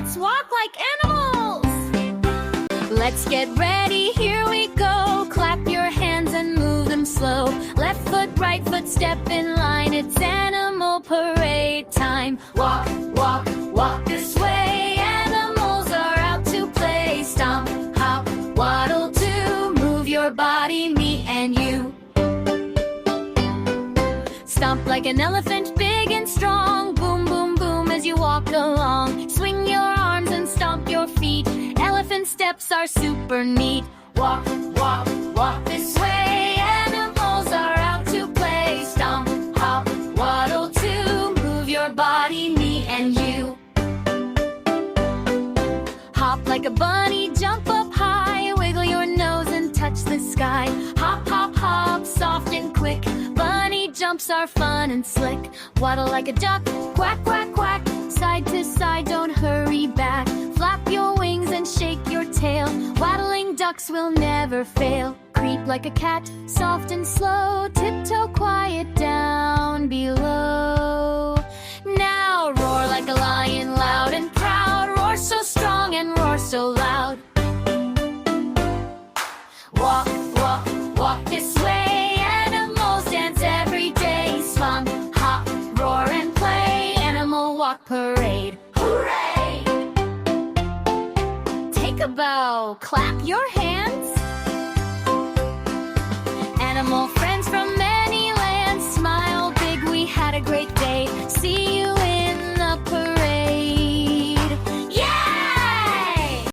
let's walk like animals. Let's get ready, here we go. Clap your hands and move them slow. Left foot, right foot, step in line. It's animal parade time. Walk, walk, walk this way. Animals are out to play. Stomp, hop, waddle too. Move your body, me and you. Stomp like an elephant, big and strong. Boom, boom, boom as you walk along. Swing your arms and stomp your feet. Elephant steps are super neat. Walk, walk, walk this way. Animals are out to play. Stomp, hop, waddle too. Move your body, me and you. Hop like a bunny, jump up high. Wiggle your nose and touch the sky. Hop, hop, hop, soft and quick. Bunny jumps are fun and slick. Waddle like a duck, quack, quack, quack. Side to side, don't hurry back. Flap your wings and shake your tail. Waddling ducks will never fail. Creep like a cat, soft and slow. Tiptoe quiet down below. Now roar like a lion, loud and proud. Roar so strong and roar so loud. Walk, walk, walk this way. Animals dance every day. Slump, hop, roar and play. Animal walk parade. Hooray! Take a bow, clap your hands.